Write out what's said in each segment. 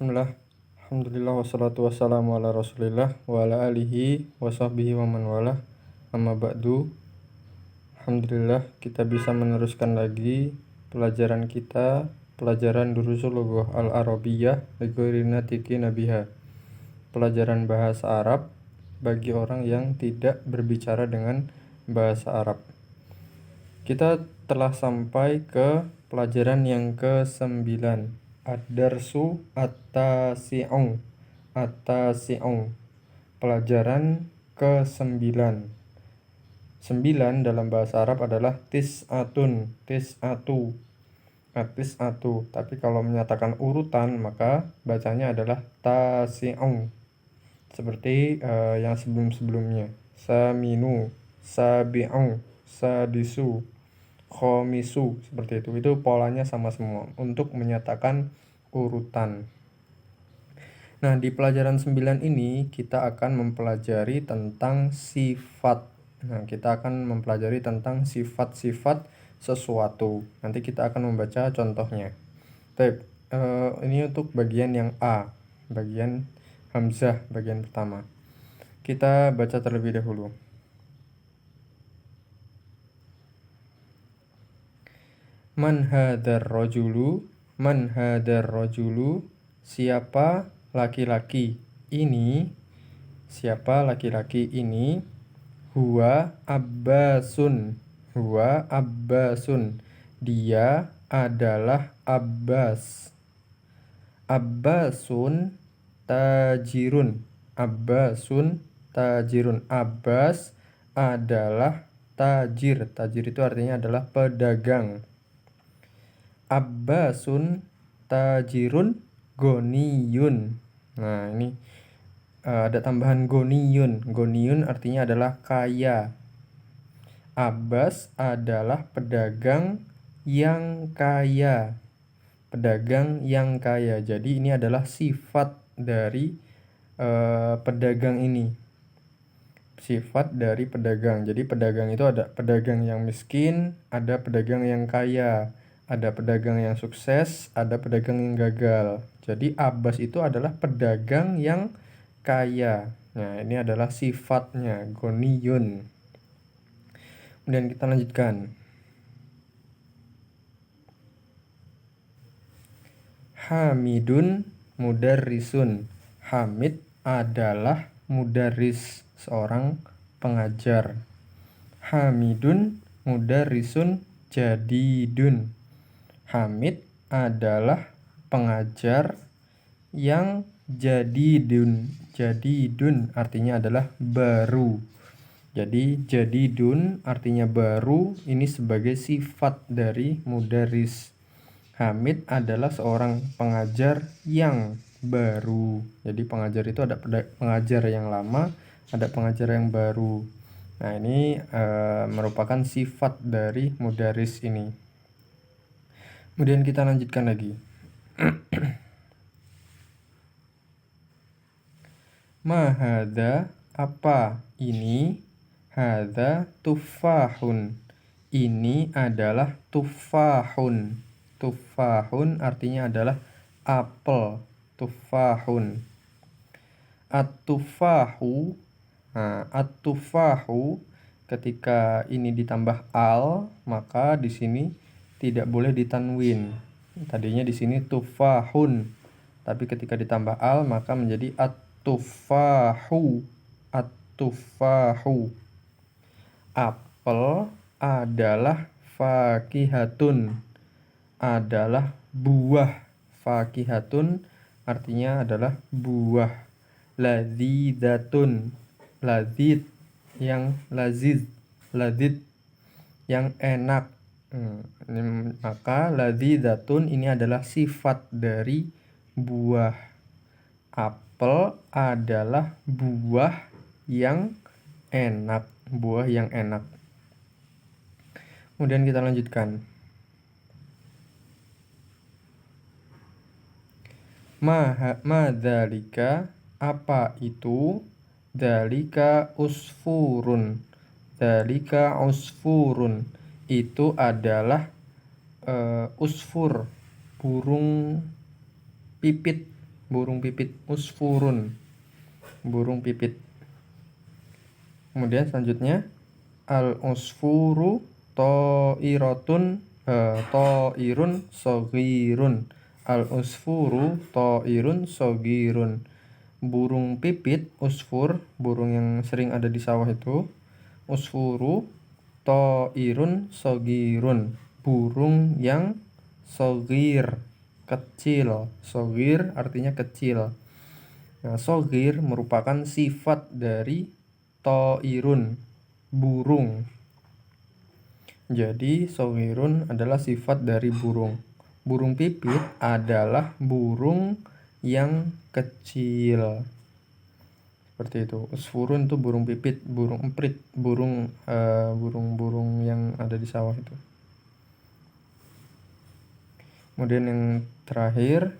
Bismillah, Alhamdulillah wassalatu wassalamu ala rasulillah wa ala alihi wa sahbihi wa man walah. Amma ba'du. Alhamdulillah kita bisa meneruskan lagi pelajaran kita, pelajaran Durusul Lughah Al-Arabiyyah lighairi natiki nabiha. Pelajaran bahasa Arab bagi orang yang tidak berbicara dengan bahasa Arab. Kita telah sampai ke pelajaran yang ke-9. Ad-darsu at-tasi'u. Pelajaran ke-9. 9 dalam bahasa Arab adalah tis'atun, tis'atu. Tis'atu. Tapi kalau menyatakan urutan maka bacanya adalah tasi'u. Seperti yang sebelum-sebelumnya. Saminu, sabi'u, sadisu, khomisu, seperti itu. Itu polanya sama semua untuk menyatakan urutan. Nah, di pelajaran 9 ini kita akan mempelajari tentang sifat. Nah, kita akan mempelajari tentang sifat-sifat sesuatu. Nanti kita akan membaca contohnya. Baik, ini untuk bagian yang A, bagian hamzah, bagian pertama. Kita baca terlebih dahulu. Man hadar rajulu, man hadar rajulu, siapa laki-laki ini, siapa laki-laki ini, huwa abbasun, huwa abbasun, dia adalah Abbas. Abbasun tajirun, Abbasun tajirun, Abbas adalah tajir. Tajir itu artinya adalah pedagang. Abbasun tajirun goniyun. Nah, ini ada tambahan goniyun. Goniyun artinya adalah kaya. Abbas adalah pedagang yang kaya. Pedagang yang kaya. Jadi ini adalah sifat dari pedagang ini. Sifat dari pedagang. Jadi pedagang itu ada pedagang yang miskin, ada pedagang yang kaya. Ada pedagang yang sukses, ada pedagang yang gagal. Jadi Abbas itu adalah pedagang yang kaya. Nah, ini adalah sifatnya, goniyun. Kemudian kita lanjutkan. Hamidun mudarrisun. Hamid adalah mudarris, seorang pengajar. Hamidun mudarrisun jadidun. Hamid adalah pengajar yang jadidun. Jadidun artinya adalah baru. Jadi jadidun artinya baru, ini sebagai sifat dari mudaris. Hamid adalah seorang pengajar yang baru. Jadi pengajar itu ada pengajar yang lama, ada pengajar yang baru. Nah, ini merupakan sifat dari mudaris ini. Kemudian kita lanjutkan lagi. Ma hadza, apa ini? Hadza tufahun. Ini adalah tufahun. Tufahun artinya adalah apel. Tufahun. At-tufahu. Nah, at-tufahu ketika ini ditambah al, maka di sini tidak boleh ditanwin. Tadinya di sini tufahun, tapi ketika ditambah al maka menjadi at-tufahu. At-tufahu. Apel adalah fakihatun, adalah buah. Fakihatun artinya adalah buah. Ladzidatun, lazid yang laziz, lazid yang enak. Maka ladzidatun ini adalah sifat dari buah. Apel adalah buah yang enak, buah yang enak. Kemudian kita lanjutkan. Ma dzalika, apa itu? Dzalika usfurun. Dzalika usfurun. Itu adalah usfur, burung pipit. burung pipit. Usfurun, burung pipit. Kemudian selanjutnya al-usfuru ta'irun shogirun. Al-usfuru ta'irun shogirun. Burung pipit, usfur, burung yang sering ada di sawah itu. Usfuru ta'irun shogirun, burung yang shogir, kecil. Shogir artinya kecil. Nah, shogir merupakan sifat dari ta'irun, burung. Jadi shogirun adalah sifat dari burung. Burung pipit adalah burung yang kecil. Seperti itu. Usfurun itu burung pipit, burung emprit, burung yang ada di sawah itu. Kemudian yang terakhir,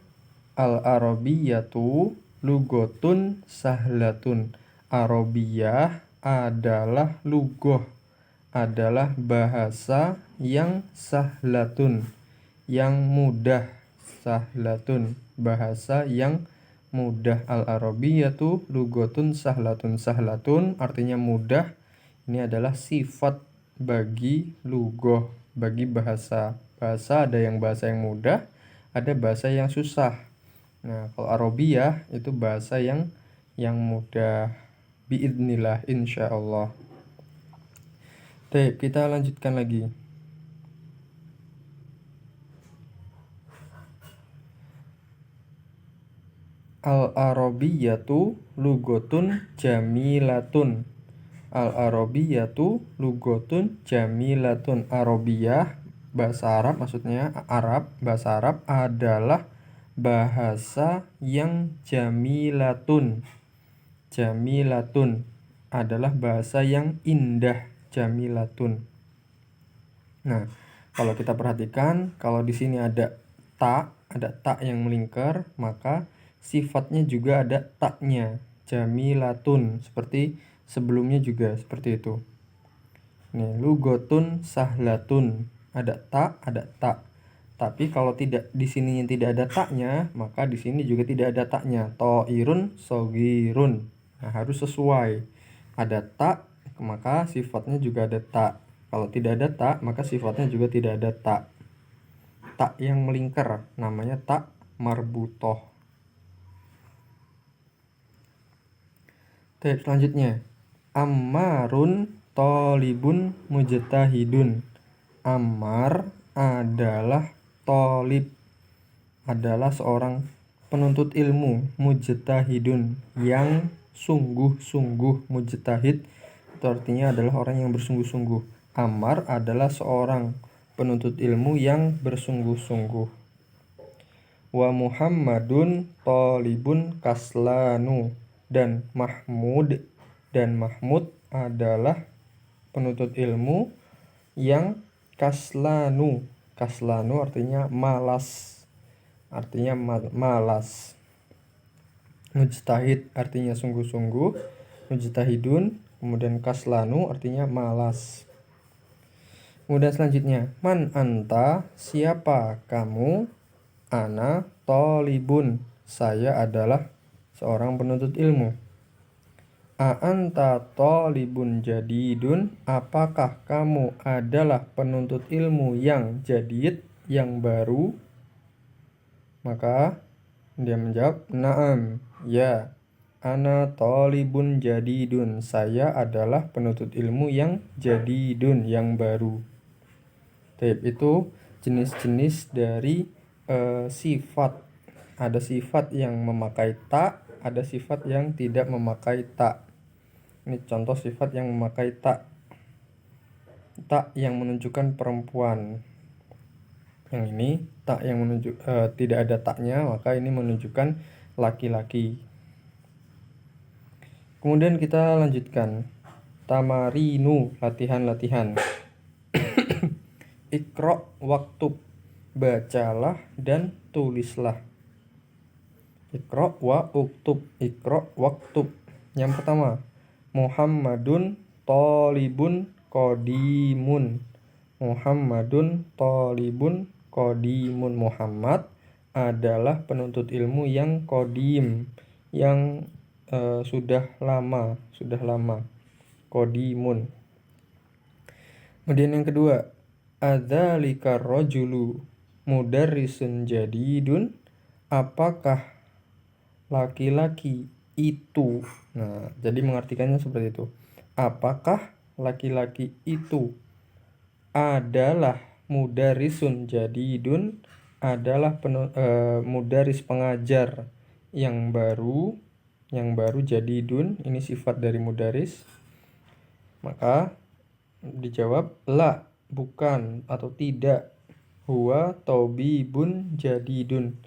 al-arabiyatu lugotun sahlatun. Arabiyah adalah lugoh, adalah bahasa yang sahlatun, yang mudah. Sahlatun, bahasa yang mudah. Al-arabiyatu lugotun sahlatun. Sahlatun artinya mudah. Ini adalah sifat bagi lugoh, bagi bahasa. Bahasa ada yang bahasa yang mudah, ada bahasa yang susah. Nah, kalau arabiyah itu bahasa yang mudah. Biidznillah, insyaallah. Baik, kita lanjutkan lagi. Al-arabiyatu lugotun jamilatun. Al-arabiyatu lugotun jamilatun. Arabiyah, bahasa Arab, maksudnya Arab, bahasa Arab adalah bahasa yang jamilatun. Jamilatun adalah bahasa yang indah. Jamilatun. Nah, kalau kita perhatikan, kalau di sini ada tak yang melingkar, maka sifatnya juga ada taknya. Jamilatun, seperti sebelumnya juga seperti itu. Nih, lugotun sahlatun, ada tak. Tapi kalau tidak di sini tidak ada taknya, maka di sini juga tidak ada taknya. Ta'irun shogirun. Nah, harus sesuai. Ada tak, maka sifatnya juga ada tak. Kalau tidak ada tak, maka sifatnya juga tidak ada tak. Tak yang melingkar namanya tak marbutoh. Tab selanjutnya, Ammarun tolibun mujtahidun. Ammar adalah tolib, adalah seorang penuntut ilmu, mujtahidun, yang sungguh-sungguh. Mujtahid itu artinya adalah orang yang bersungguh-sungguh. Ammar adalah seorang penuntut ilmu yang bersungguh-sungguh. Wa Muhammadun tolibun kaslanu. Dan Mahmud adalah penuntut ilmu yang kaslanu. Kaslanu artinya malas. Artinya malas. Mujtahid artinya sungguh-sungguh. Mujtahidun. Kemudian kaslanu artinya malas. Kemudian selanjutnya, man anta, siapa kamu? Ana tolibun, saya adalah seorang penuntut ilmu. A'anta tolibun jadidun, apakah kamu adalah penuntut ilmu yang jadid, yang baru? Maka dia menjawab, na'am, ya. Ana tolibun jadidun, saya adalah penuntut ilmu yang jadidun, yang baru. Itu jenis-jenis dari sifat. Ada sifat yang memakai tak, ada sifat yang tidak memakai tak. Ini contoh sifat yang memakai tak. Tak yang menunjukkan perempuan. Yang ini tak yang tidak ada taknya, maka ini menunjukkan laki-laki. Kemudian kita lanjutkan. Tamarinu, latihan-latihan. Iqra waktub, bacalah dan tulislah. Iqra wa uktub. Iqra waktub. Yang pertama, Muhammadun tolibun qadimun. Muhammadun tolibun qadimun. Muhammad adalah penuntut ilmu yang qadim, yang sudah lama. Qadimun. Kemudian yang kedua, adzalika rajulu mudarrisun jadidun, apakah laki-laki itu. Nah, jadi mengartikannya seperti itu. Apakah laki-laki itu adalah mudarrisun jadidun, adalah mudaris pengajar yang baru jadidun, ini sifat dari mudaris. Maka dijawab la, bukan atau tidak. Huwa tabibun jadidun,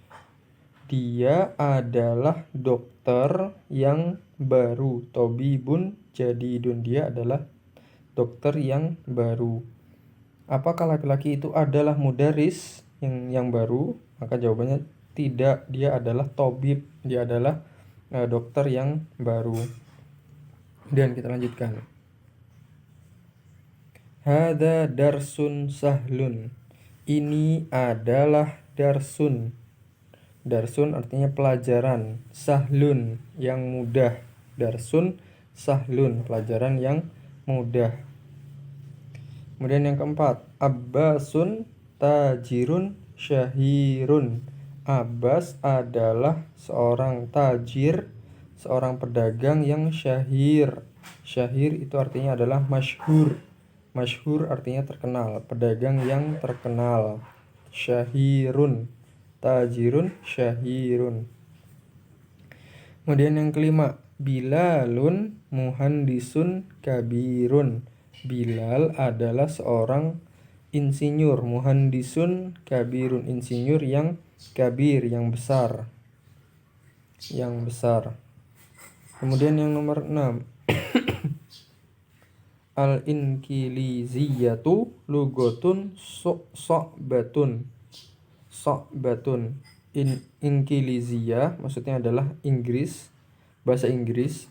dia adalah dokter yang baru. Tabibun jadidun, dia adalah dokter yang baru. Apakah laki-laki itu adalah mudaris yang baru? Maka jawabannya tidak, dia adalah tabib, dia adalah dokter yang baru. Dan kita lanjutkan. Hada darsun sahlun, ini adalah darsun. Darsun artinya pelajaran. Sahlun, yang mudah. Darsun sahlun, pelajaran yang mudah. Kemudian yang keempat, Abbasun tajirun syahirun. Abbas adalah seorang tajir, seorang pedagang yang syahir. Syahir itu artinya adalah masyhur. Masyhur artinya terkenal, pedagang yang terkenal. Syahirun, tajirun, syahirun. Kemudian yang kelima, Bilalun muhandisun kabirun. Bilal adalah seorang insinyur. Muhandisun kabirun, insinyur yang kabir, yang besar. Kemudian yang nomor 6, al-inkiliziyatu lugotun so'batun. Inkiliziyah maksudnya adalah Inggris, bahasa Inggris,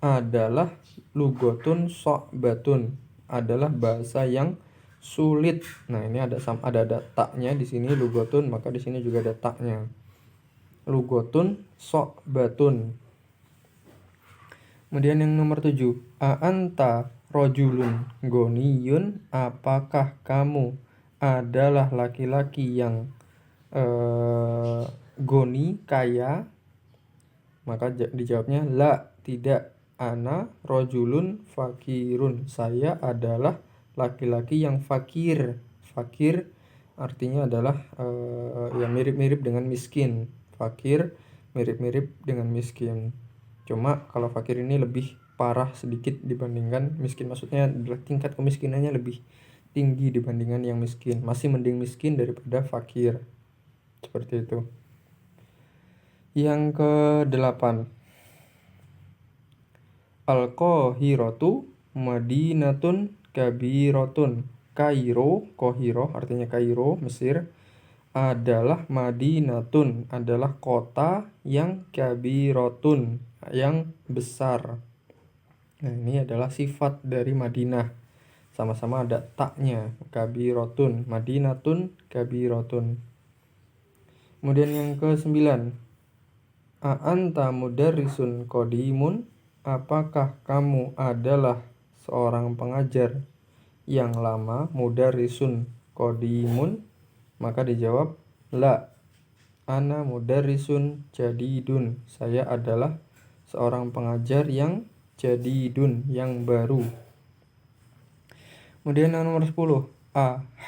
adalah lugotun so'batun, adalah bahasa yang sulit. Nah, ini ada taknya di sini lugotun, maka di sini juga ada taknya. Lugotun so'batun. Kemudian yang nomor 7, a'anta rojulun goniyun, apakah kamu adalah laki-laki yang goni, kaya? Maka dijawabnya la, tidak. Ana rojulun fakirun, saya adalah laki-laki yang fakir. Fakir artinya adalah yang mirip-mirip dengan miskin. Fakir mirip-mirip dengan miskin. Cuma kalau fakir ini lebih parah sedikit dibandingkan miskin, maksudnya tingkat kemiskinannya lebih tinggi dibandingkan yang miskin. Masih mending miskin daripada fakir. Seperti itu. Yang ke-8, Al-Qahiratu madinatun kabirotun. Kairo, Qahiro artinya Kairo, Mesir, adalah madinatun, adalah kota yang kabirotun, yang besar. Nah, ini adalah sifat dari Madinah. Sama-sama ada taknya, kabirotun, madinatun, kabirotun. Kemudian yang ke-9, a'anta mudarrisun qadimun, apakah kamu adalah seorang pengajar yang lama? Mudarrisun qadimun, maka dijawab la, ana mudarrisun jadidun, saya adalah seorang pengajar yang jadidun, yang baru. Kemudian yang nomor 10,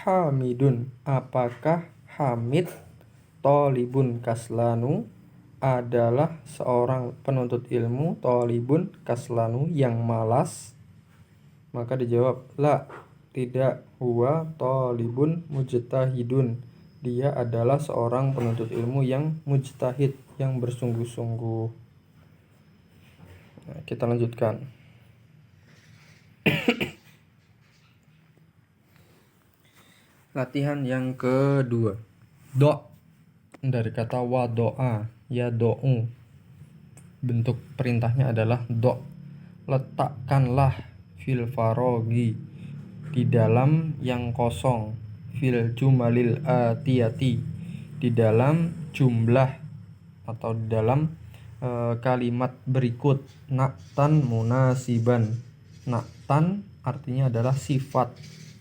hamidun, apakah Hamid tolibun kaslanu, adalah seorang penuntut ilmu. Tolibun kaslanu, yang malas. Maka dijawab la, tidak. Huwa tolibun mujtahidun, dia adalah seorang penuntut ilmu yang mujtahid, yang bersungguh-sungguh. Nah, kita lanjutkan. Latihan yang kedua, do, dari kata wado'a, ya do'u, bentuk perintahnya adalah do. Letakkanlah fil farogi, di dalam yang kosong, fil jumalil atiyati, di dalam jumlah atau di dalam kalimat berikut. Na'tan munasiban. Na'tan artinya adalah sifat.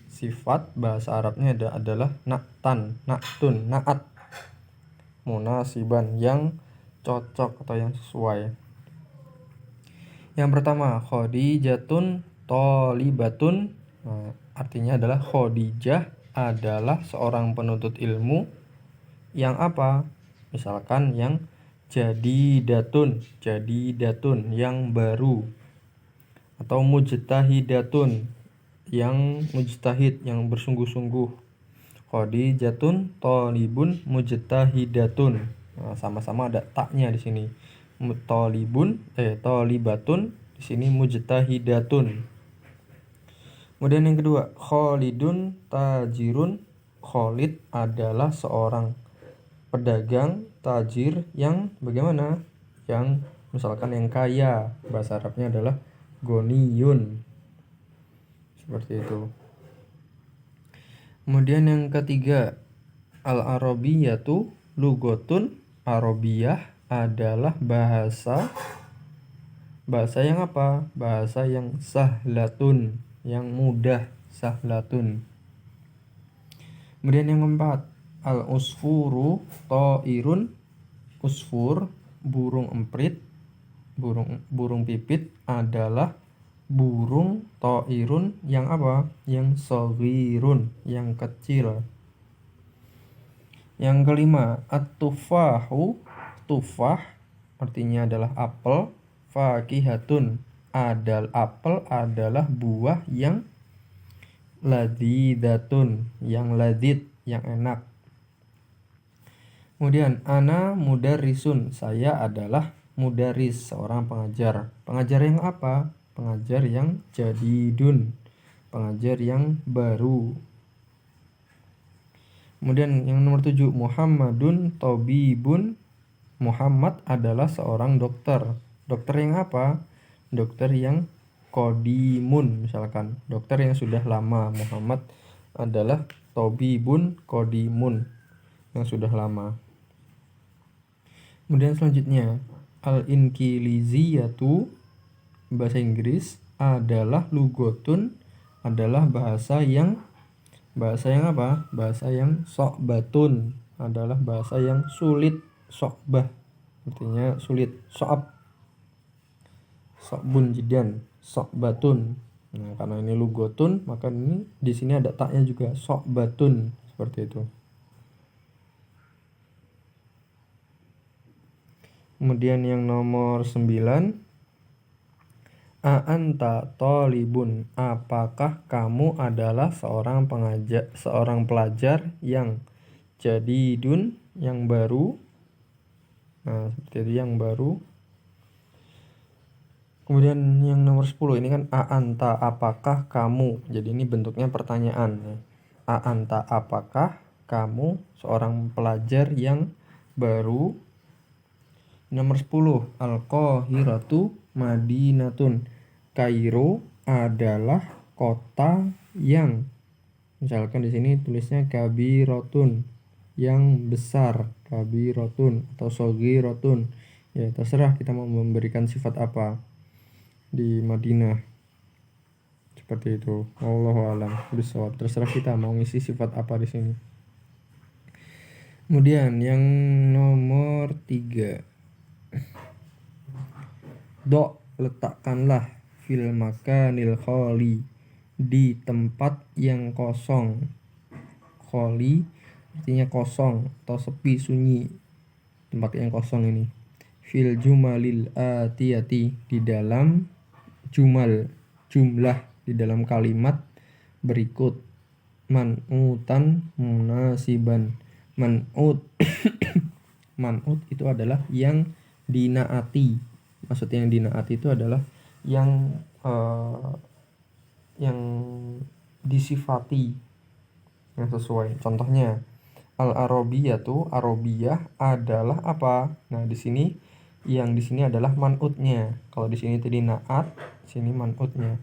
Sifat bahasa Arabnya adalah na'tan, na'tun, na'at. Munasiban yang cocok atau yang sesuai. Yang pertama, Khadijatun thalibatun. Nah, artinya adalah Khadijah adalah seorang penuntut ilmu yang apa? Misalkan yang jadidatun yang baru, atau mujtahidatun yang mujtahid, yang bersungguh-sungguh. Khadijatun thalibun mujtahidatun. Nah, sama-sama ada taknya di sini. Thalibatun, di sini mujtahidatun. Kemudian yang kedua, Khalidun tajirun. Khalid adalah seorang pedagang, tajir yang bagaimana? Yang misalkan yang kaya. Bahasa Arabnya adalah goniyun. Seperti itu. Kemudian yang ketiga, al-arabiyatu lugotun. Arabiyah adalah bahasa yang apa? Bahasa yang sahlatun, yang mudah, sahlatun. Kemudian yang keempat, al-usfuru ta'irun. Usfur, burung emprit, burung pipit adalah burung ta'irun yang apa? Yang shaghirun, yang kecil. Yang kelima, at-tufahu. Tufah artinya adalah apel. Fakihatun, apel adalah buah yang ladzidatun, yang ladzid, yang enak. Kemudian ana mudarrisun, saya adalah mudaris, seorang pengajar. Pengajar yang apa? Pengajar yang jadidun, pengajar yang baru. Kemudian yang nomor 7, Muhammadun tabibun. Muhammad adalah seorang dokter. Dokter yang apa? Dokter yang qadimun, misalkan dokter yang sudah lama. Muhammad adalah tabibun qadimun, yang sudah lama. Kemudian selanjutnya, al-inkiliziyatu, bahasa Inggris adalah lugotun, adalah bahasa yang apa? Bahasa yang so'batun, adalah bahasa yang sulit. So'bah artinya sulit. So'bun jidan, so'batun. Nah, karena ini lugotun, maka ini di sini ada taknya juga, so'batun, seperti itu. Kemudian yang nomor 9, a'anta thalibun. Apakah kamu adalah seorang pelajar yang jadidun, yang baru. Nah, seperti itu, yang baru. Kemudian yang nomor 10, ini kan a'anta, apakah kamu. Jadi ini bentuknya pertanyaan. A'anta, apakah kamu seorang pelajar yang baru. Nomor 10, al-Qahiratu madinatun. Kairo adalah kota yang, misalkan di sini tulisnya kabirotun, yang besar, kabirotun atau shogirotun. Ya, terserah kita mau memberikan sifat apa di Madinah. Seperti itu. Wallahu a'lam bishawab. Terserah kita mau ngisi sifat apa di sini. Kemudian yang nomor 3, letakkanlah fil makanil khali, di tempat yang kosong. Khali artinya kosong atau sepi, sunyi, tempat yang kosong ini. Fil jumalil atiyati, di dalam jumlah, di dalam kalimat berikut. Man'utan munasiban. Man'ut man'ut itu adalah yang dinaati. Maksudnya yang dinaati itu adalah yang disifati, yang sesuai. Contohnya, al-arabiyatu, arabiyah adalah apa? Nah, di sini adalah man'utnya. Kalau di sini tadi naat, sini man'utnya.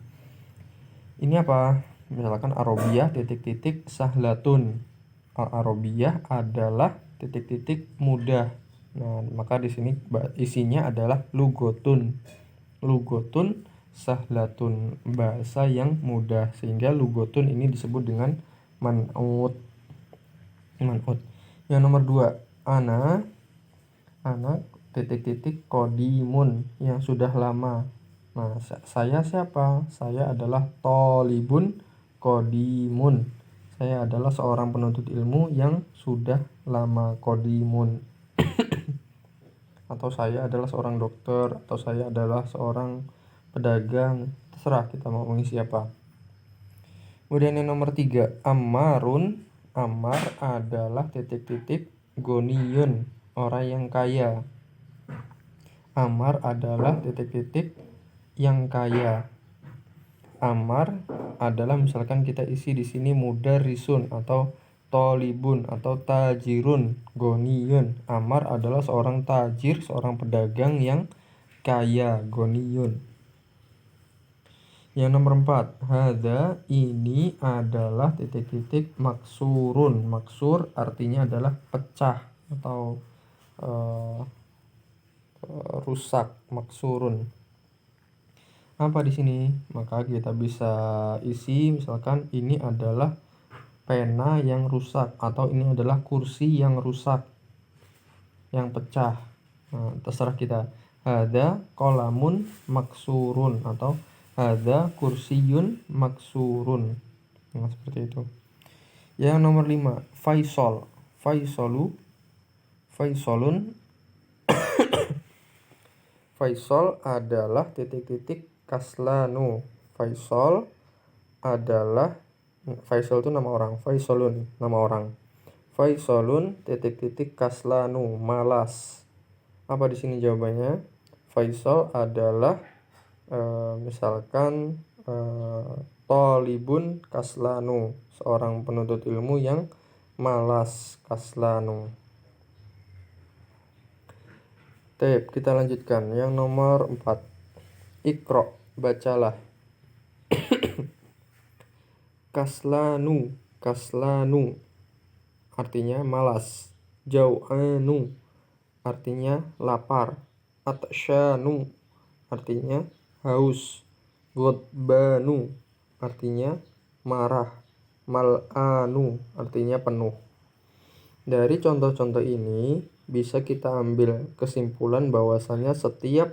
Ini apa? Misalkan arabiyah titik-titik sahlatun. Al-arabiyah adalah titik-titik mudah. Nah, maka di sini isinya adalah lugotun. Lugotun sahlatun, bahasa yang mudah, sehingga lugotun ini disebut dengan man'ut. Yang nomor 2, ana titik-titik kodimun, yang sudah lama. Nah, saya siapa? Saya adalah tolibun kodimun. Saya adalah seorang penuntut ilmu yang sudah lama, kodimun. Atau saya adalah seorang dokter, atau saya adalah seorang pedagang, terserah kita mau mengisi apa. Kemudian yang nomor 3, ammarun. Ammar adalah titik-titik goniyun, orang yang kaya. Ammar adalah titik-titik yang kaya. Ammar adalah, misalkan kita isi di sini mudarrisun atau tolibun atau tajirun goniyun. Ammar adalah seorang tajir, seorang pedagang yang kaya, goniyun. Yang nomor 4, hadza, ini adalah titik-titik maksurun. Maksur artinya adalah pecah atau rusak, maksurun. Apa di sini? Maka kita bisa isi, misalkan ini adalah pena yang rusak, atau ini adalah kursi yang rusak, yang pecah. Nah, terserah kita. Hadza qalamun maksurun atau hadza kursiyun maksurun. Nah, seperti itu. Yang nomor 5, Faisal. Faisalun. Faisal adalah titik-titik kaslanu. Faisal itu nama orang. Faisalun nama orang. Faisalun titik-titik kaslanu, malas. Apa di sini jawabannya? Faisal adalah misalkan tolibun kaslanu, seorang penuntut ilmu yang malas, kaslanu. Kita lanjutkan. Yang nomor 4, Iqra, bacalah. Kaslanu artinya malas. Jau'anu artinya lapar. Atsyanu artinya haus. Ghadbanu artinya marah. Mal'anu artinya penuh. Dari contoh-contoh ini bisa kita ambil kesimpulan bahwasannya setiap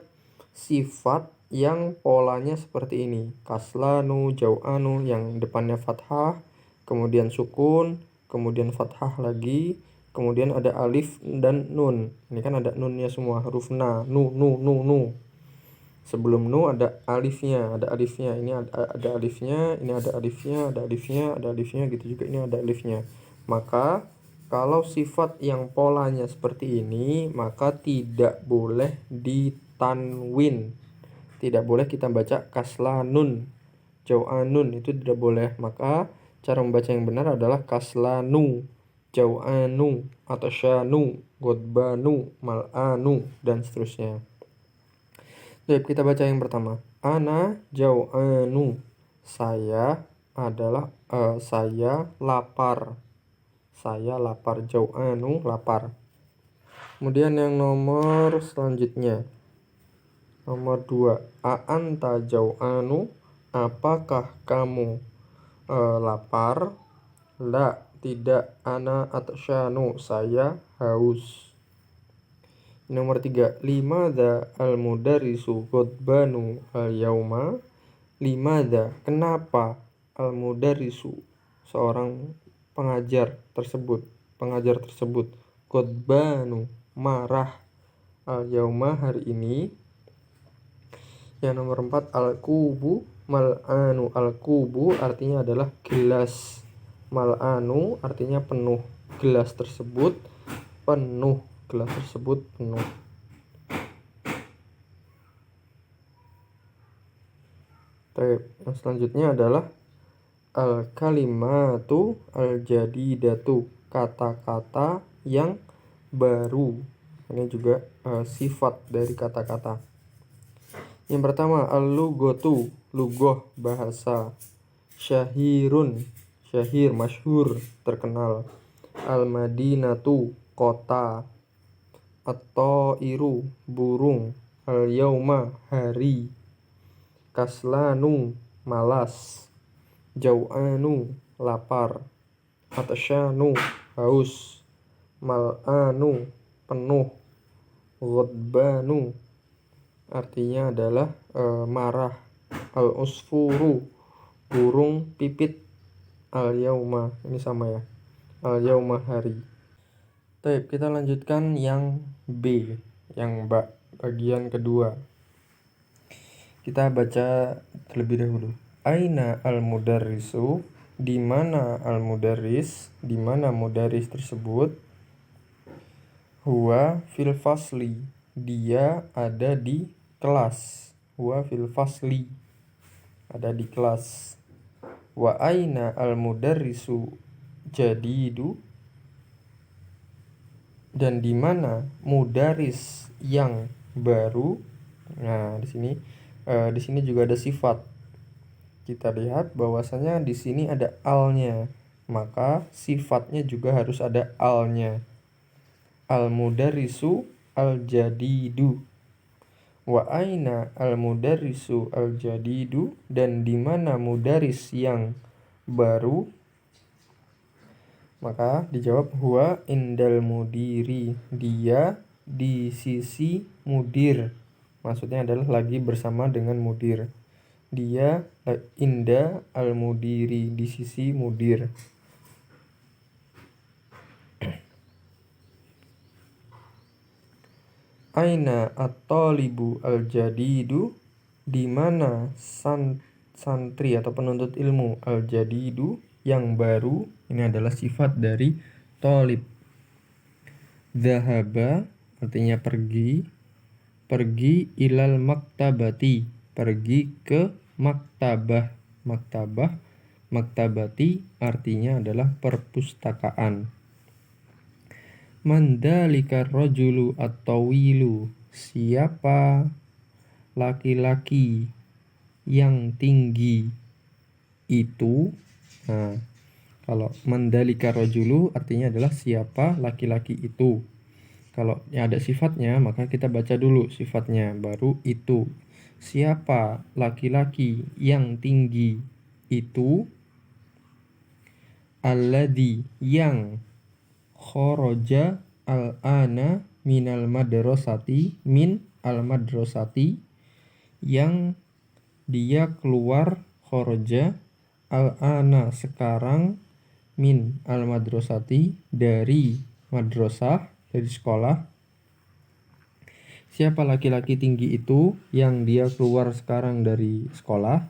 sifat yang polanya seperti ini, kaslanu, jau'anu, yang depannya fathah, kemudian sukun, kemudian fathah lagi, kemudian ada alif dan nun. Ini kan ada nunnya semua, huruf na, nu. Sebelum nu ada alifnya. Ini ada alifnya, ini ada alifnya, gitu juga ini ada alifnya. Maka kalau sifat yang polanya seperti ini, maka tidak boleh ditanwin. Tidak boleh kita baca kaslanun, jau'anun, itu tidak boleh. Maka cara membaca yang benar adalah kaslanu, jau'anu, atau syanu, ghadbanu, mal'anu, dan seterusnya. Baik, kita baca yang pertama. Ana jau'anu, saya adalah saya lapar. Saya lapar, jau'anu, lapar. Kemudian yang nomor selanjutnya, nomor 2, a'anta jau'anu, apakah kamu lapar? La, tidak. Ana atsyanu, saya haus. Nomor 3, limadza al-mudarrisu ghadbanu al-yauma. Limadza, kenapa? Al-mudarrisu, seorang pengajar tersebut ghadbanu, marah, al-yauma, hari ini. Yang nomor 4, al-kubu mal'anu. Al-kubu artinya adalah gelas, mal'anu artinya penuh. Gelas tersebut penuh. Yang selanjutnya adalah al-kalimatu al-jadidatu, kata-kata yang baru. Ini juga sifat dari kata-kata. Yang pertama, al-lughatu, lughah, bahasa. Syahirun, syahir, masyhur, terkenal. Al-madinatu, kota. At-tairu, burung. Al-yauma, hari. Kaslanu, malas. Jau'anu, lapar. Atsyanu, haus. Mal'anu, penuh. Ghadbanu, artinya adalah marah. Al-usfuru, burung pipit. Al-yauma, ini sama ya. Al-yauma, hari. Baik, kita lanjutkan yang B, yang bagian kedua. Kita baca terlebih dahulu. Aina al-mudarrisu, di mana al-mudarris, di mana mudarris tersebut. Huwa fil fasli, dia ada di kelas. Huwa fil fasli, ada di kelas. Wa aina al-mudarrisu jadidu, dan di mana mudaris yang baru. Nah, di sini juga ada sifat. Kita lihat bahwasanya di sini ada alnya, maka sifatnya juga harus ada alnya. Al-mudarrisu al-jadidu. Wa aina al-mudarrisu al-jadidu, dan di mana mudaris yang baru. Maka dijawab huwa indal mudiri, dia di sisi mudir. Maksudnya adalah lagi bersama dengan mudir. Dia inda al-mudiri, di sisi mudir. Aina at-talibu al-jadidu, di mana santri atau penuntut ilmu al-jadidu, yang baru. Ini adalah sifat dari talib. Dhahaba, artinya pergi. Pergi ilal maktabati, pergi ke maktabah. Maktabati artinya adalah perpustakaan. Mandalika rajulu at-tawilu, siapa laki-laki yang tinggi itu. Nah, kalau mandalika rajulu artinya adalah siapa laki-laki itu. Kalau yang ada sifatnya, maka kita baca dulu sifatnya, baru itu. Siapa laki-laki yang tinggi itu. Alladhi, yang. Khoroja al-ana minal madrasati, min al-madrasati, yang dia keluar. Khoroja al-ana, sekarang. Min al-madrasati, dari madrasah, dari sekolah. Siapa laki-laki tinggi itu yang dia keluar sekarang dari sekolah?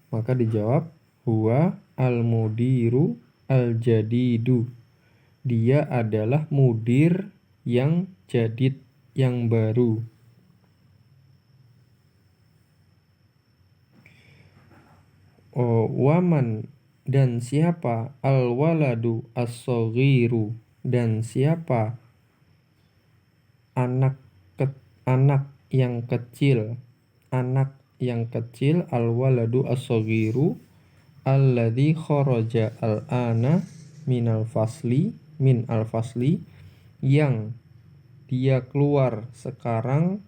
Maka dijawab huwa al-mudiru al-jadidu, dia adalah mudir yang jadid, yang baru. Waman, dan siapa. Al-waladu as-saghiru, dan siapa anak yang kecil. Anak yang kecil. Al-waladu as-saghiru alladhi kharaja al-ana minal fasli, min al-fasli, yang dia keluar sekarang.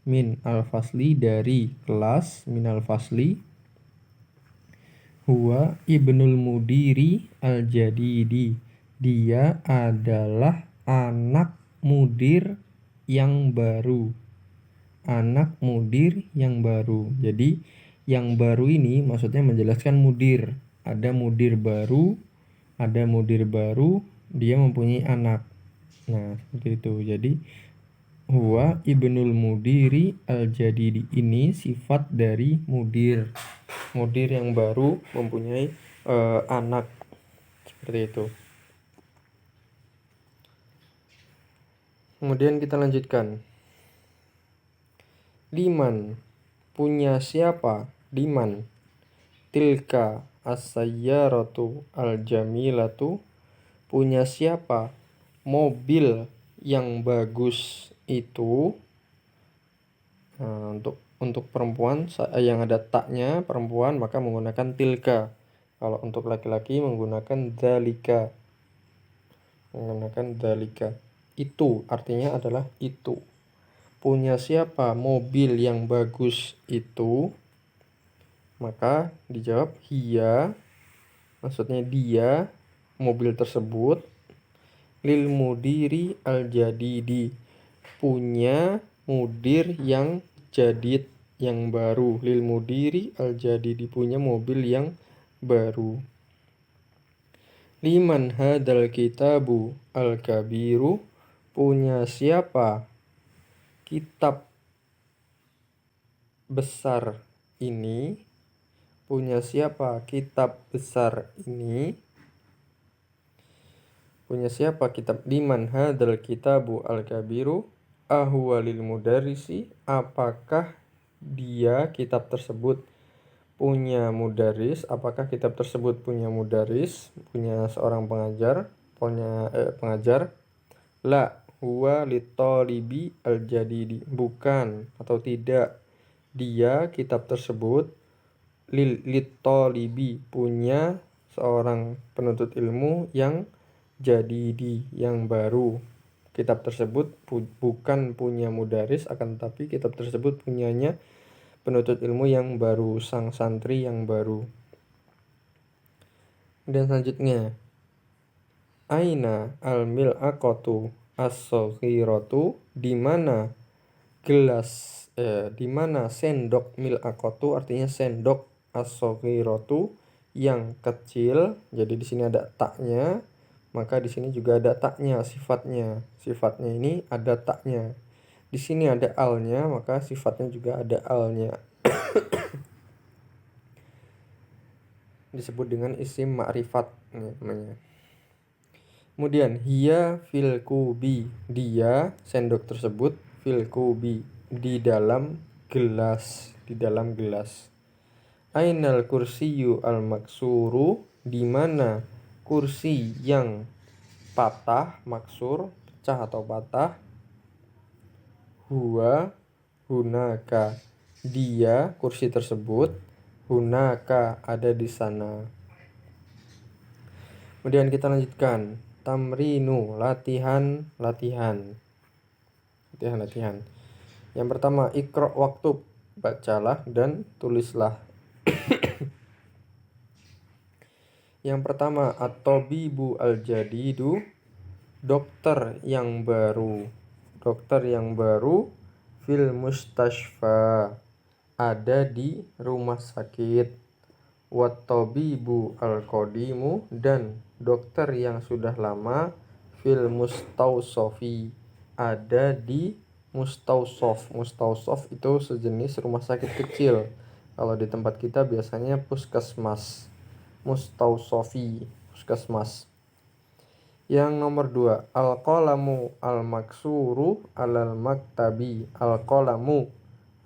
Min al-fasli, dari kelas. Min al-fasli. Huwa ibnul mudiri al-jadidi, dia adalah anak mudir yang baru. Anak mudir yang baru. Jadi yang baru ini maksudnya menjelaskan mudir. Ada mudir baru, dia mempunyai anak. Nah, seperti itu. Jadi huwa ibnul mudiri al-jadidi, ini sifat dari mudir. Mudir yang baru mempunyai anak. Seperti itu. Kemudian kita lanjutkan. Liman, punya siapa. Liman. Tilka as-sayyaratu al-jamilatu, punya siapa mobil yang bagus itu. Nah, untuk perempuan yang ada taknya, perempuan, maka menggunakan tilka. Kalau untuk laki-laki menggunakan dzalika. menggunakan dalika. Itu artinya adalah itu. Punya siapa mobil yang bagus itu? Maka dijawab hiya, maksudnya dia, mobil tersebut, lil mudiri al jadidi, punya mudir yang jadid, yang baru. Lil mudiri al jadidi, punya mobil yang baru. Liman hadal kitabu al kabiru, punya siapa kitab besar ini? Punya siapa kitab besar ini? Punya siapa kitab? Liman hadal kitabu al-kabiru ahuwa lil mudarisi, apakah dia kitab tersebut punya mudaris? Apakah kitab tersebut punya mudaris, punya seorang pengajar, punya pengajar? La huwa litolibi al-jadidi, bukan atau tidak, dia kitab tersebut litolibi, punya seorang penuntut ilmu yang jadidi, yang baru. Kitab tersebut bukan punya mudaris, akan tetapi kitab tersebut punyanya penuntut ilmu yang baru, sang santri yang baru. Dan selanjutnya, aina al-mil'aqatu as-saghiratu, di mana gelas di mana sendok mil'aqatu, artinya sendok, as-saghiratu yang kecil. Jadi di sini ada taknya, maka di sini juga ada taknya, sifatnya. Sifatnya ini ada taknya. Di sini ada alnya, maka sifatnya juga ada alnya. Disebut dengan isim ma'rifat namanya. Kemudian hiya fil kubi, dia sendok tersebut fil kubi, di dalam gelas, di dalam gelas. Ainal kursiyu al maksuru, di mana kursi yang patah, maksur, pecah atau patah. Huwa hunaka, dia kursi tersebut, hunaka ada di sana. Kemudian kita lanjutkan tamrinu, latihan. Yang pertama, ikra waktub, bacalah dan tulislah. Yang pertama, at-tabibu al-jadidu, dokter yang baru. Dokter yang baru fil mustashfa, ada di rumah sakit. Wat-tabibu al-qadimu, dan dokter yang sudah lama fil mustausofi, ada di mustausof. Mustausof itu sejenis rumah sakit kecil. Kalau di tempat kita biasanya puskesmas. Mustausofi, puskesmas. Yang nomor 2, al-qalamu al-maksuru alal maktabi. Al-qalamu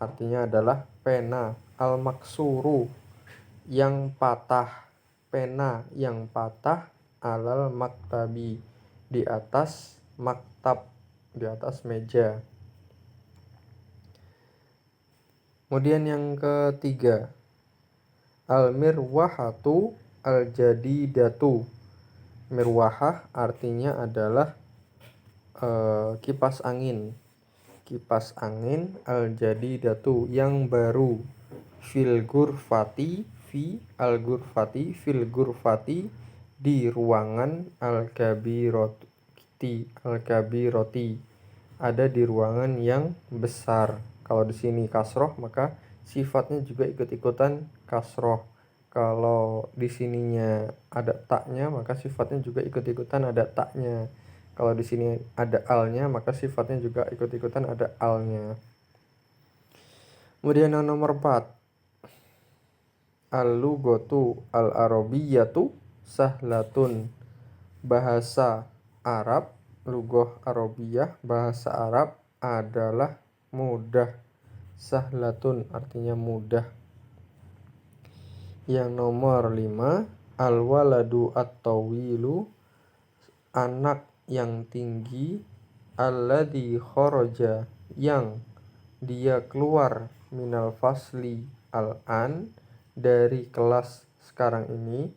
artinya adalah pena, al-maksuru yang patah, pena yang patah, alal maktabi di atas maktab, di atas meja. Kemudian yang ketiga, al-mirwahatu al-jadidatu. Mirwahah artinya adalah kipas angin. Kipas angin al-jadidatu yang baru. Fil gurfati, fi al-gurfati, fil gurfati di ruangan, al-kabiroti ada di ruangan yang besar. Kalau di sini kasroh, maka sifatnya juga ikut-ikutan kasroh. Kalau di sininya ada taknya, maka sifatnya juga ikut-ikutan ada taknya. Kalau di sini ada alnya, maka sifatnya juga ikut-ikutan ada alnya. Kemudian yang nomor 4, al-lughatu al-arabiyyatu sahlatun, bahasa Arab, lughah Arabiyah, bahasa Arab adalah mudah. Sahlatun artinya mudah. Yang nomor 5, al-waladu at-tawilu, anak yang tinggi, alladzi kharaja, yang dia keluar, minal fasli al-an, dari kelas sekarang ini.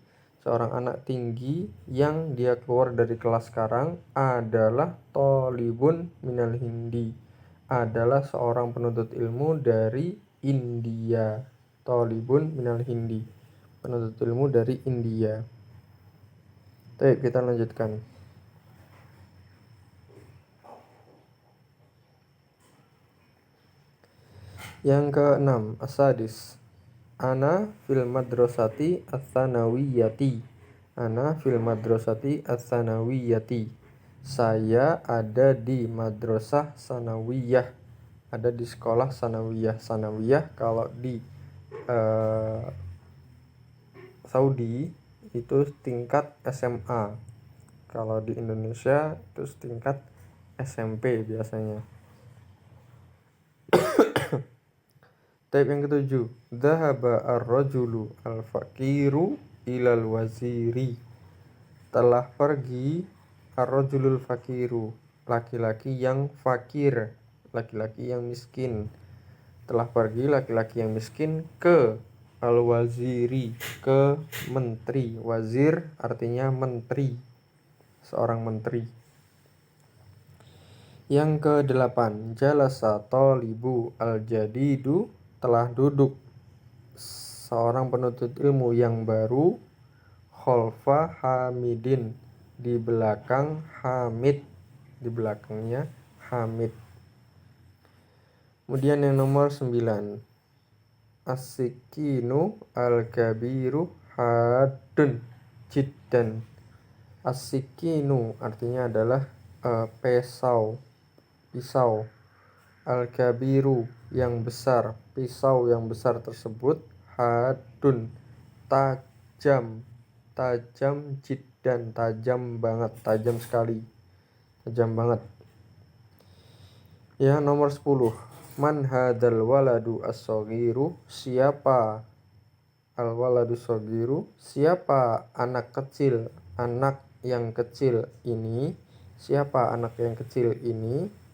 seorang anak tinggi yang dia keluar dari kelas sekarang adalah tolibun minal hindi, adalah seorang penuntut ilmu dari India. Tolibun minal hindi, penuntut ilmu dari India. Baik, kita lanjutkan. Yang keenam, asadis. Ana fil madrasati ats-tsanawiyati. Ana fil madrasati ats-tsanawiyati. Saya ada di madrasah sanawiyah. Ada di sekolah sanawiyah. Sanawiyah kalau di Saudi itu tingkat SMA. Kalau di Indonesia itu tingkat SMP biasanya. Type yang ketujuh, dhahaba ar-rajulu al-faqiru ilal waziri. Telah pergi ar-rajulul faqiru, laki-laki yang fakir, laki-laki yang miskin. Telah pergi laki-laki yang miskin ke al-waziri, ke menteri. Wazir artinya menteri, seorang menteri. Yang ke-8, jalasa talibu al-jadidu, telah duduk seorang penuntut ilmu yang baru, khalfa Hamidin, di belakang Hamid, di belakangnya Hamid. Kemudian yang nomor 9, as-sikinu al-kabiru hadun jiddan. As-sikinu artinya adalah pisau. Al-kabiru yang besar, pisau yang besar tersebut hadun tajam, jiddan, tajam banget, tajam sekali, tajam banget. Ya, nomor 10, man hadzal waladu as-saghiru, siapa al-waladu saghiru, siapa anak kecil, anak yang kecil ini, siapa anak yang kecil ini?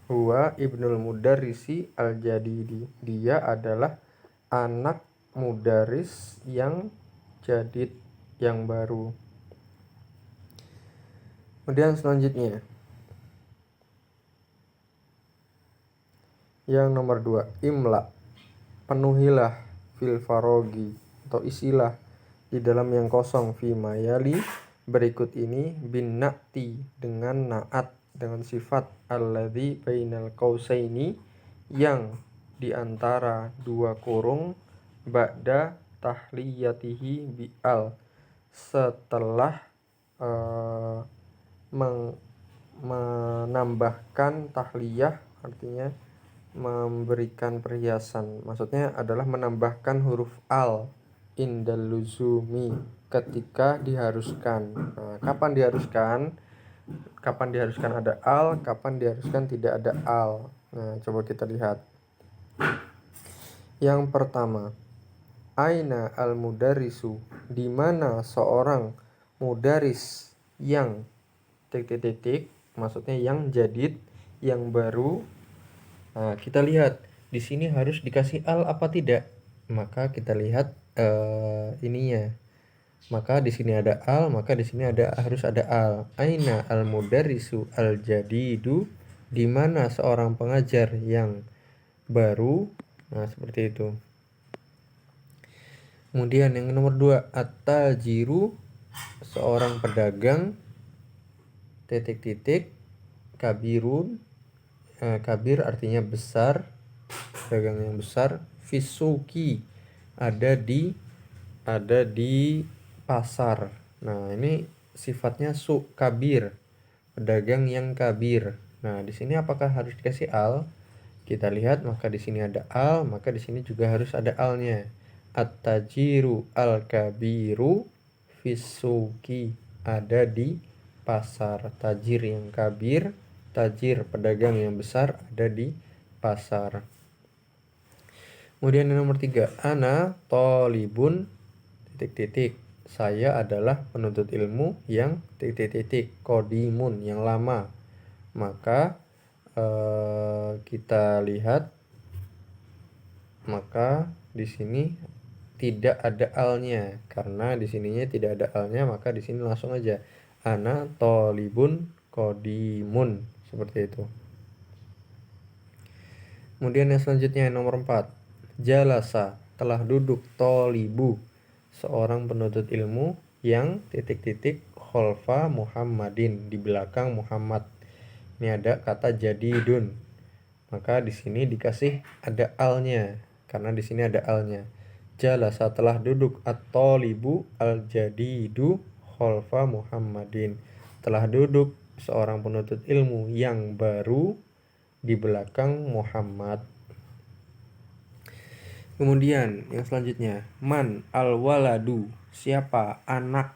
Huwa ibnul mudarrisi al-jadidi, dia adalah anak mudaris yang jadid, yang baru. Kemudian selanjutnya yang nomor 2, imla, penuhilah fil farogi, atau isilah di dalam yang kosong, fi mayali, berikut ini, bin na'ti, dengan naat, dengan sifat, alladzi bainal qausaini, yang di antara dua kurung, ba'da tahliyatihi bi'al, setelah menambahkan tahliyah, artinya memberikan perhiasan, maksudnya adalah menambahkan huruf al indal luzumi, ketika diharuskan. Nah, kapan diharuskan? Kapan diharuskan ada al, kapan diharuskan tidak ada al. Nah, coba kita lihat. Yang pertama, aina al-mudarrisu, di mana seorang mudaris yang titik-titik, maksudnya yang jadid, yang baru. Nah, kita lihat di sini harus dikasih al apa tidak? Maka kita lihat ininya. Maka di sini ada al, maka di sini harus ada al. Aina al-mudarrisu al-jadidu, di mana seorang pengajar yang baru. Nah, seperti itu. Kemudian yang nomor 2, at-tajiru, seorang pedagang, titik-titik, kabirun, kabir artinya besar, pedagang yang besar, fisuki, ada di pasar. Nah, ini sifatnya kabir, pedagang yang kabir. Nah, di sini apakah harus dikasih al? Kita lihat, maka di sini ada al, maka di sini juga harus ada alnya. At-tajiru al-kabiru fisuki, ada di pasar. Tajir yang kabir, tajir pedagang yang besar, ada di pasar. Kemudian yang nomor 3, ana tolibun titik-titik, saya adalah penuntut ilmu yang titik-titik, kodimun, yang lama. Maka kita lihat, maka di sini tidak ada alnya, karena di sininya tidak ada alnya, maka di sini langsung aja ana tolibun kodimun, seperti itu. Kemudian yang selanjutnya nomor 4, jalasa, telah duduk, tolibu, seorang penuntut ilmu yang titik-titik kholfa Muhammadin, di belakang Muhammad. Ini ada kata jadidun, maka di sini dikasih ada alnya, karena di sini ada alnya. Jalasa, telah duduk, at-tolibu al-jadidu kholfa Muhammadin, telah duduk seorang penuntut ilmu yang baru di belakang Muhammad. Kemudian yang selanjutnya, man al-waladu, siapa anak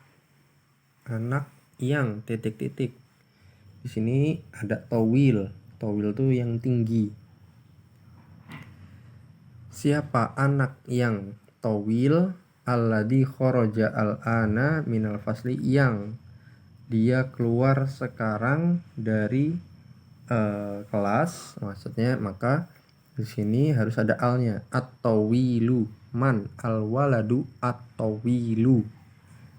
yang titik-titik. Di sini ada towil tuh yang tinggi. Siapa anak yang towil, alladhi kharaja al-ana minal fasli, yang dia keluar sekarang dari kelas, maksudnya, maka di sini harus ada alnya, at-tawilu, man al-waladu at-tawilu,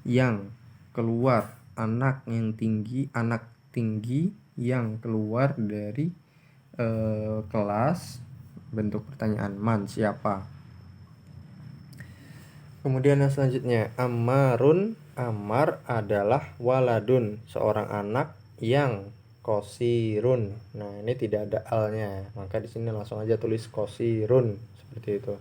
yang keluar, anak yang tinggi, anak tinggi yang keluar dari kelas. Bentuk pertanyaan, man, siapa. Kemudian yang selanjutnya, ammarun, Ammar adalah waladun, seorang anak yang kosirun. Nah, ini tidak ada alnya, maka di sini langsung aja tulis kosirun, seperti itu.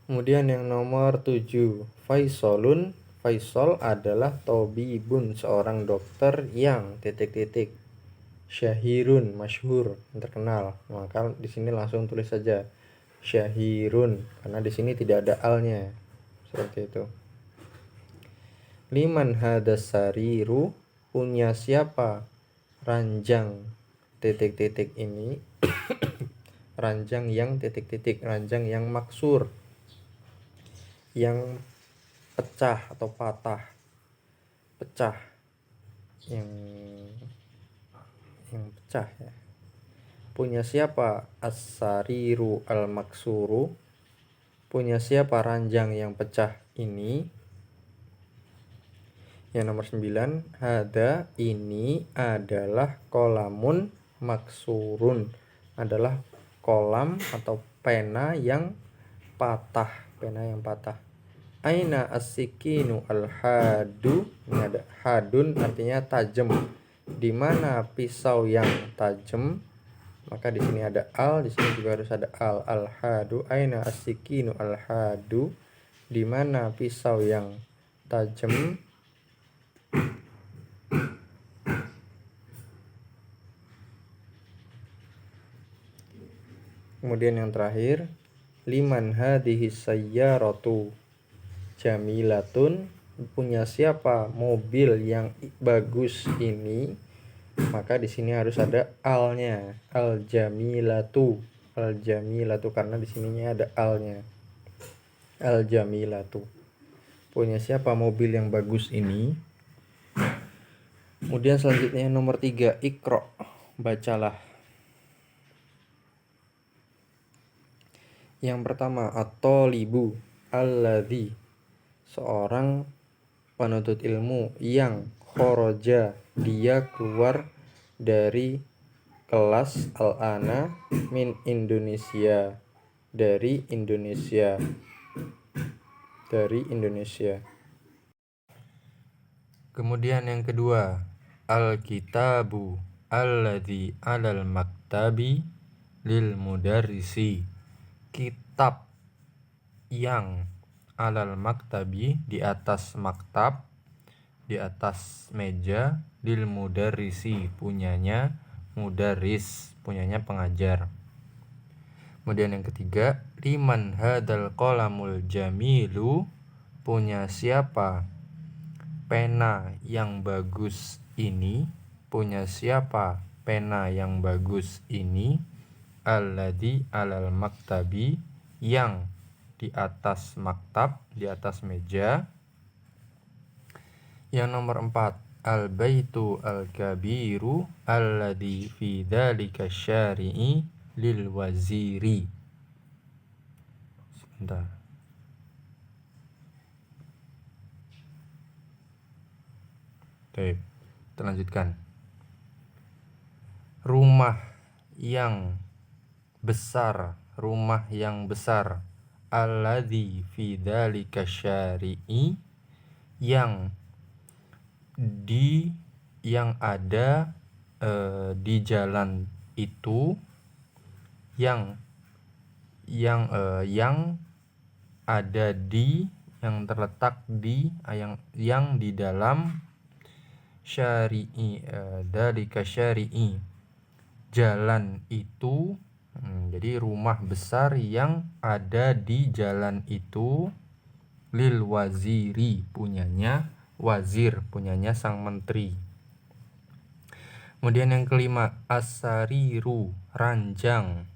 Kemudian yang nomor 7, Faisolun, Faisal adalah tobibun, seorang dokter yang titik-titik, syahirun, masyhur, terkenal. Maka di sini langsung tulis saja syahirun, karena di sini tidak ada alnya, seperti itu. Liman hadas sariru, punya siapa ranjang titik-titik ini. Ranjang yang titik-titik, ranjang yang maksur, yang pecah atau patah, pecah, yang pecah ya. Punya siapa as-sariru al-maksuru, punya siapa ranjang yang pecah ini. Yang nomor 9, hada, ini adalah kolamun maksurun, adalah kolam atau pena yang patah, pena yang patah. Aina as-sikinu al-hadu, ini ada hadun, artinya tajam. Di mana pisau yang tajam, maka di sini ada al, di sini juga harus ada al. Al-hadu, aina as-sikinu al-hadu, di mana pisau yang tajam. Kemudian yang terakhir, liman hadhihi sayyaratu jamilatun, punya siapa mobil yang bagus ini. Maka di sini harus ada alnya, al-jamilatu, al-jamilatu, karena di sininya ada alnya, al-jamilatu, punya siapa mobil yang bagus ini. Kemudian selanjutnya nomor 3, ikro, bacalah. Yang pertama, at-talibu alladzi, seorang penuntut ilmu yang khoroja, dia keluar dari kelas al-ana min Indonesia, dari Indonesia, dari Indonesia. Kemudian yang kedua, al-kitabu alladzi alal maktabi lil mudarrisi, kitab yang alal maktabi, di atas maktab, di atas meja, lil mudarrisi, punyanya mudarris, punyanya pengajar. Kemudian yang ketiga, liman hadal qalamul jamilu, punya siapa pena yang bagus ini, punya siapa pena yang bagus ini. Alladzi alal maktabi, yang di atas maktab, di atas meja. Yang nomor 4, al baitu al kabiru alladzi fi dzalika syari'i lil waziri. Sebentar. Oke, kita lanjutkan. Rumah yang besar, alladzi fi dzalika syari'i, yang ada di jalan itu, yang ada di, yang terletak di, yang di dalam syari'i, dzalika syari'i, jalan itu. Jadi rumah besar yang ada di jalan itu, lil waziri, punyanya wazir, punyanya sang menteri. Kemudian yang kelima, as-sariru, ranjang,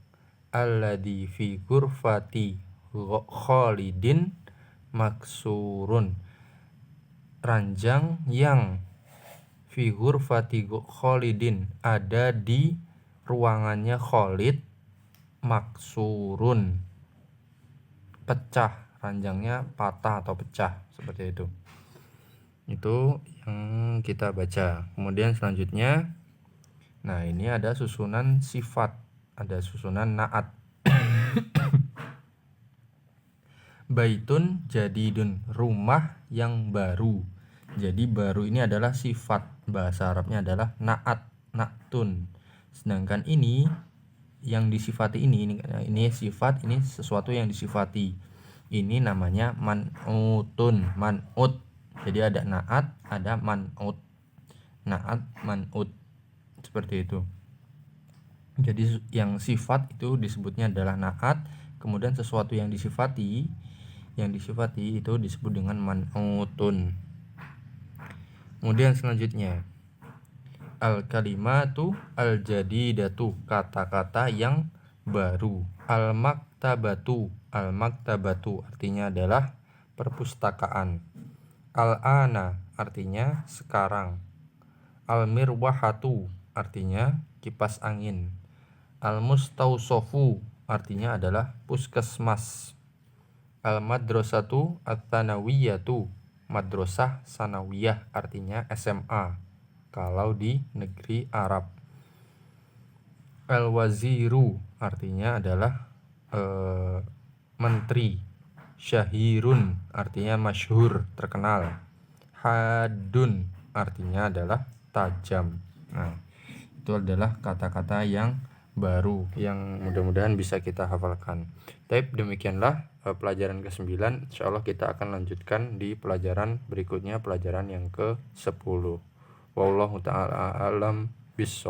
alladzi fi ghurfati Khalidin maksurun, ranjang yang fi ghurfati Khalidin, ada di ruangannya Khalid, maksurun, pecah, ranjangnya patah atau pecah, seperti itu. Itu yang kita baca. Kemudian selanjutnya, nah ini ada susunan sifat, ada susunan naat. Baitun jadidun, rumah yang baru. Jadi baru ini adalah sifat, bahasa Arabnya adalah naat, na'tun. Sedangkan ini yang disifati ini sifat, ini sesuatu yang disifati. Ini namanya man'utun, man'ut. Jadi ada naat, ada man'ut. Naat, man'ut, seperti itu. Jadi yang sifat itu disebutnya adalah naat, kemudian sesuatu yang disifati itu disebut dengan man'utun. Kemudian selanjutnya, al-kalimatu al-jadidatu, kata-kata yang baru. Al-maktabatu artinya adalah perpustakaan. Al-ana artinya sekarang. Al-mirwahatu artinya kipas angin. Al-mustausofu artinya adalah puskesmas. Al-madrasatu at-tanawiyatu, madrasah sanawiyah artinya SMA kalau di negeri Arab. Al-waziru artinya adalah menteri. Syahirun artinya masyhur, terkenal. Hadun artinya adalah tajam. Nah, itu adalah kata-kata yang baru yang mudah-mudahan bisa kita hafalkan. Demikianlah pelajaran ke-9. Insyaallah kita akan lanjutkan di pelajaran berikutnya, pelajaran yang ke-10. Wallahu ta'ala alam bissawab.